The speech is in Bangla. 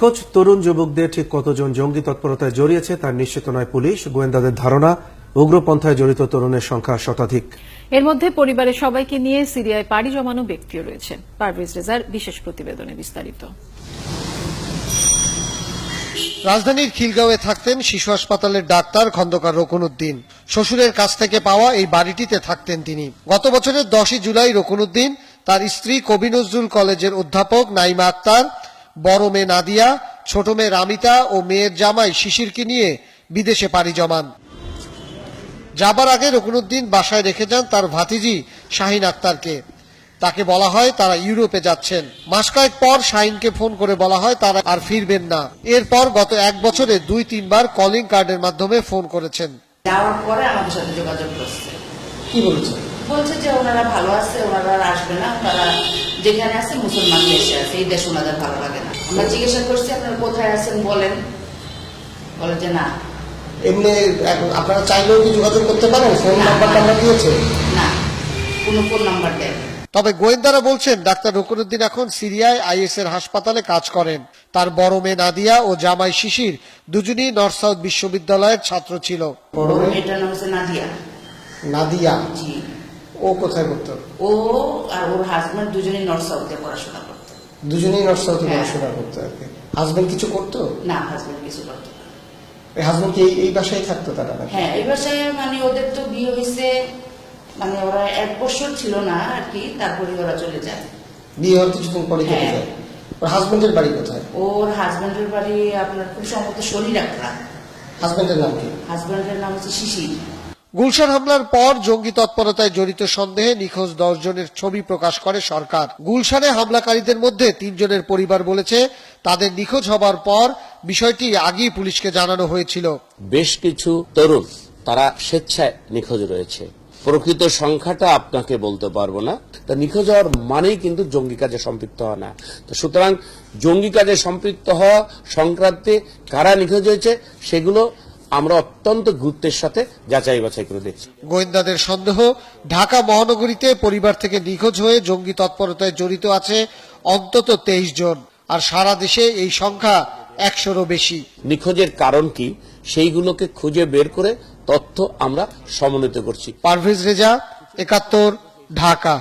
নিখোঁজ তরুণ যুবকদের ঠিক কতজন জঙ্গি তৎপরতায় জড়িয়েছে তার নিশ্চিত নয় পুলিশ। গোয়েন্দাদের ধারণা, উগ্রপন্থায় জড়িত তরুণের সংখ্যা শতাধিক। এর মধ্যে পরিবারের সবাইকে নিয়ে সিরিয়ায় পাড়ি জমানো ব্যক্তিও রয়েছে। পারভেজ রেজার বিশেষ প্রতিবেদনে বিস্তারিত। রাজধানীর খিলগাঁওয়ে থাকতেন শিশু হাসপাতালের ডাক্তার খন্দকার রকুনউদ্দিন। শ্বশুরের কাছ থেকে পাওয়া এই বাড়িটিতে থাকতেন তিনি। গত বছরের 10 জুলাই রকুনউদ্দিন তার স্ত্রী কবি নজরুল কলেজের অধ্যাপক নাইমা আক্তার, বড় মেয়ে নাদিয়া, ছোট মেয়ে রামিতা ও মেয়ের জামাই শিশিরকে নিয়ে বিদেশে পাড়ি জমান। যাবার আগে রকুনউদ্দিন বাসায় রেখে যান তার ভাতিজি শাহিন আক্তারকে। তাকে বলা হয় তারা ইউরোপে যাচ্ছেন। মাস কয়েক পর শাহিনকে ফোন করে বলা হয় তারা আর ফিরবেন না। এরপর গত 1 বছরে 2-3 বার কলিং কার্ডের মাধ্যমে ফোন করেছেন। যাওয়ার পরে আমাদের সাথে যোগাযোগ করছে। কি বলেছেন? বলছে যে ওনারা ভালো আছে, ওনারা আর আসবে না, তারা যেখানে আছে মুসলমান দেশে আছে, এই দেশ ওনাদের ভালো লাগে না। আমরা জিজ্ঞাসা করছি আপনারা কোথায় আছেন বলেন, বলে যে না। এমনি আপনারা চাইলেও কি যোগাযোগ করতে পারেন? ফোন নাম্বারটা আমরা দিয়েছে না, কোনো ফোন নাম্বার দেন। তবে গোয়েন্দারা বলছেন ডাক্তার রকুনউদ্দিন এখন সিরিয়ায় আইএস এর হাসপাতালে কাজ করেন। তার বড় মেয়ে নাদিয়া ও জামাই শিশির দুজনই নর্থ সাউথ বিশ্ববিদ্যালয়ের ছাত্র ছিল। এটার নাম হচ্ছে নাদিয়া। নাদিয়া? জি। ও কোথায় পড়তো? ও আর ওর হাজবেন্ড দুজনেই নর্থ সাউথে পড়াশোনা করতো। দুজনেই নর্থ সাউথে পড়াশোনা করতো আর কি। হাজবেন্ড কিছু করতো? না, হাজবেন্ড কিছু করতো না। হাজবেন্ড কি এই বাসায় থাকতো তারা? হ্যাঁ, এই বাসায় মানে ওদের তো বিয়ে হয়েছে, মানে ওরা 1 বছর ছিল না আর কি, তারপরে ওরা চলে যায়। বিয়ে হওয়ার কিছুদিন পরে চলে যায়। ওর হাজবেন্ডের বাড়ি কোথায়? ওর হাজবেন্ডের বাড়ি আপনার খুব সম্ভবত শরীরাকড়া। হাজবেন্ডের নাম কি? হাজবেন্ডের নাম হচ্ছে শিশির। গুলশান হামলার পর জঙ্গি তৎপরতায় জড়িত সন্দেহে নিখোঁজ 10 জনের ছবি প্রকাশ করে সরকার। গুলশানে হামলাকারীদের মধ্যে 3 জনের পরিবার বলেছে তাদের নিখোঁজ হবার পর বিষয়টি আগেই পুলিশকে জানানো হয়েছিল। বেশ কিছু তরুণ তারা স্বেচ্ছায় নিখোঁজ রয়েছে। প্রকৃত সংখ্যাটা আপনাকে বলতে পারবো না। তা নিখোঁজ হওয়ার মানেই কিন্তু জঙ্গি কাজে সম্পৃক্ত হওয়া না। তো সুতরাং জঙ্গি কাজে সম্পৃক্ত হওয়া সংক্রান্তে কারা নিখোঁজ হয়েছে সেগুলো আমরা অত্যন্ত গুরুত্বের সাথে যাচাই বাছাই করে দেখছি। গোয়েন্দাদের সন্দেহ, ঢাকা মহানগরীতে পরিবার থেকে নিখোঁজ হয়ে জঙ্গি তৎপরতায় জড়িত আছে অন্তত 23 জন, আর সারা দেশে এই সংখ্যা 100-রও বেশি। নিখোঁজের কারণ কি সেইগুলোকে খুঁজে বের করে তথ্য আমরা সমন্বিত করছি। পারভেজ রেজা, 71, ঢাকা।